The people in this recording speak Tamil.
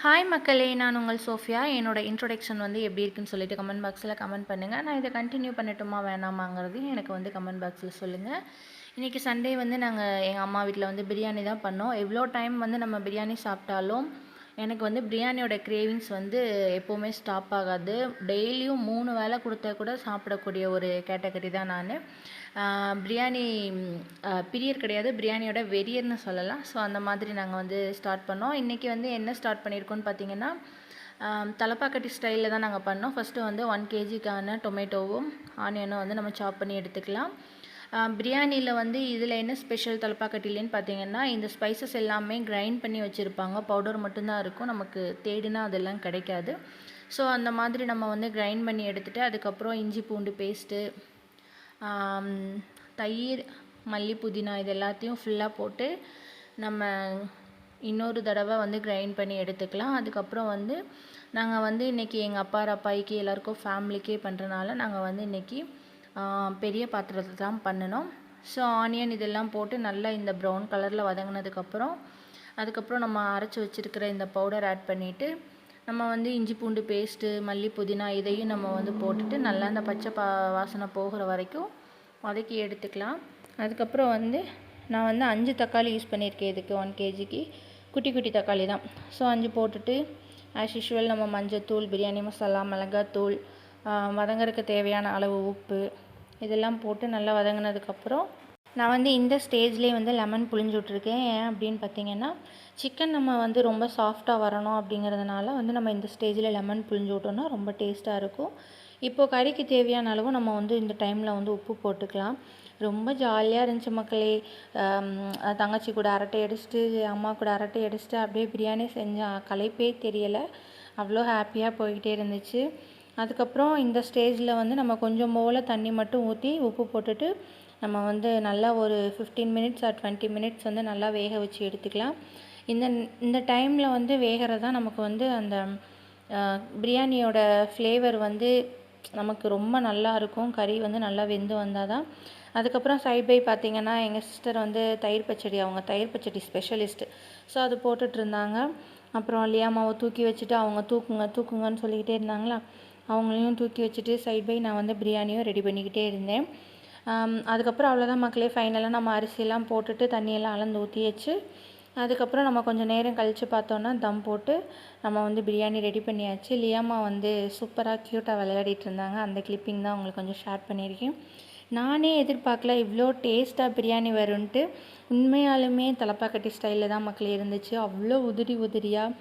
ஹாய் மக்களே, நான் உங்கள் சோஃபியா. என்னோட இன்ட்ரோடக்ஷன் வந்து எப்படி இருக்குன்னு சொல்லிட்டு கமெண்ட் பாக்ஸில் கமெண்ட் பண்ணுங்கள். நான் இதை கண்டினியூ பண்ணட்டுமா வேணாமாங்கிறது எனக்கு வந்து கமெண்ட் பாக்ஸில் சொல்லுங்கள். இன்றைக்கி சண்டே வந்து நாங்கள் எங்கள் அம்மா வீட்டில் வந்து பிரியாணி தான் பண்ணோம். எவ்வளோ டைம் வந்து நம்ம பிரியாணி சாப்பிட்டாலும் எனக்கு வந்து பிரியாணியோட கிரேவிங்ஸ் வந்து எப்போவுமே ஸ்டாப் ஆகாது. டெய்லியும் 3 வேளை கொடுத்தா கூட சாப்பிடக்கூடிய ஒரு கேட்டகரி தான் நான். பிரியாணி பிரியர் கிடையாது, பிரியாணியோட வெறியர்னு சொல்லலாம். ஸோ அந்த மாதிரி நாங்கள் வந்து ஸ்டார்ட் பண்ணோம். இன்றைக்கி வந்து என்ன ஸ்டார்ட் பண்ணியிருக்கோன்னு பார்த்தீங்கன்னா, தலப்பாக்கட்டி ஸ்டைலில் தான் நாங்கள் பண்ணோம். ஃபஸ்ட்டு வந்து 1 kgக்கான டொமேட்டோவும் ஆனியனும் வந்து நம்ம சாப் பண்ணி எடுத்துக்கலாம். பிரியாணியில் வந்து இதில் என்ன ஸ்பெஷல் தலப்பாக்கட்டிலேன்னு பார்த்தீங்கன்னா, இந்த ஸ்பைசஸ் எல்லாமே கிரைண்ட் பண்ணி வச்சுருப்பாங்க. பவுடர் மட்டும்தான் இருக்கும், நமக்கு தேடினா அதெல்லாம் கிடைக்காது. ஸோ அந்த மாதிரி நம்ம வந்து கிரைண்ட் பண்ணி எடுத்துகிட்டு அதுக்கப்புறம் இஞ்சி பூண்டு பேஸ்ட்டு, தயிர், மல்லி, புதினா இது எல்லாத்தையும் ஃபுல்லாக போட்டு நம்ம இன்னொரு தடவை வந்து கிரைண்ட் பண்ணி எடுத்துக்கலாம். அதுக்கப்புறம் வந்து நாங்கள் வந்து இன்றைக்கி எங்கள் அப்பாய்க்கு எல்லாேருக்கும் ஃபேமிலிக்கே பண்ணுறனால நாங்கள் வந்து இன்றைக்கி பெரிய பாத்திரத்தை தான் பண்ணினோம். ஸோ ஆனியன் இதெல்லாம் போட்டு நல்லா இந்த ப்ரௌன் கலரில் வதங்கினதுக்கப்புறம் அதுக்கப்புறம் நம்ம அரைச்சி வச்சுருக்கிற இந்த பவுடர் ஆட் பண்ணிவிட்டு நம்ம வந்து இஞ்சி பூண்டு பேஸ்ட்டு, மல்லி, புதினா இதையும் நம்ம வந்து போட்டுட்டு நல்லா அந்த பச்சை வாசனை போகிற வரைக்கும் வதக்கி எடுத்துக்கலாம். அதுக்கப்புறம் வந்து நான் வந்து 5 தக்காளி யூஸ் பண்ணியிருக்கேன் இதுக்கு. 1 kgக்கு குட்டி குட்டி தக்காளி தான். ஸோ 5 போட்டுட்டு ஆஸ் யூஷுவல் நம்ம மஞ்சத்தூள், பிரியாணி மசாலா, மிளகாத்தூள், வதங்கறதுக்கு தேவையான அளவு உப்பு இதெல்லாம் போட்டு நல்லா வதங்கினதுக்கப்புறம் நான் வந்து இந்த ஸ்டேஜ்லேயே வந்து லெமன் புழிஞ்சு விட்ருக்கேன். ஏன் அப்படின்னு பார்த்தீங்கன்னா, சிக்கன் நம்ம வந்து ரொம்ப சாஃப்டாக வரணும் அப்படிங்கிறதுனால வந்து நம்ம இந்த ஸ்டேஜில் லெமன் புழிஞ்சு விட்டோம்னா ரொம்ப டேஸ்ட்டாக இருக்கும். இப்போது கறிக்கு தேவையான அளவு நம்ம வந்து இந்த டைமில் வந்து உப்பு போட்டுக்கலாம். ரொம்ப ஜாலியாக இருந்துச்சு மக்களே. தங்கச்சி கூட அரட்டை அடிச்சுட்டு, அம்மா கூட அரட்டை அடிச்சுட்டு அப்படியே பிரியாணி செஞ்சேன். களைப்பே தெரியலை, அவ்வளோ ஹாப்பியாக போய்கிட்டே இருந்துச்சு. அதுக்கப்புறம் இந்த ஸ்டேஜில் வந்து நம்ம கொஞ்சம் போல் தண்ணி மட்டும் ஊற்றி உப்பு போட்டுட்டு நம்ம வந்து நல்லா ஒரு 15 மினிட்ஸ் ஆர் 20 மினிட்ஸ் வந்து நல்லா வேக வச்சு எடுத்துக்கலாம். இந்த டைமில் வந்து வேகிறது தான் நமக்கு வந்து அந்த பிரியாணியோட ஃப்ளேவர் வந்து நமக்கு ரொம்ப நல்லா இருக்கும். கறி வந்து நல்லா வெந்து வந்தால் தான். அதுக்கப்புறம் சைட் பை பார்த்திங்கன்னா, எங்கள் சிஸ்டர் வந்து தயிர் பச்சடி, அவங்க தயிர் பச்சடி ஸ்பெஷலிஸ்ட்டு. ஸோ அது போட்டுட்ருந்தாங்க. அப்புறம் லியாமாவை தூக்கி வச்சுட்டு அவங்க தூக்குங்கன்னு சொல்லிக்கிட்டே இருந்தாங்களா, அவங்களையும் தூக்கி வச்சுட்டு சைட் பை நான் வந்து பிரியாணியும் ரெடி பண்ணிக்கிட்டே இருந்தேன். அதுக்கப்புறம் அவ்வளோதான் மக்களே. ஃபைனலாக நம்ம அரிசியெல்லாம் போட்டுட்டு தண்ணியெல்லாம் அளந்து ஊற்றி வச்சு அதுக்கப்புறம் நம்ம கொஞ்சம் நேரம் கழித்து பார்த்தோன்னா தம் போட்டு நம்ம வந்து பிரியாணி ரெடி பண்ணியாச்சு. லியாமா வந்து சூப்பராக க்யூட்டாக விளையாடிட்டு இருந்தாங்க. அந்த கிளிப்பிங் தான் உங்களுக்கு கொஞ்சம் ஷேர் பண்ணியிருக்கேன். நானே எதிர்பார்க்கல இவ்வளோ டேஸ்ட்டாக பிரியாணி வரும்ன்ட்டு. உண்மையாலுமே தலப்பாக்கட்டி ஸ்டைலில் தான் மக்களே இருந்துச்சு. அவ்வளோ உதிரியாக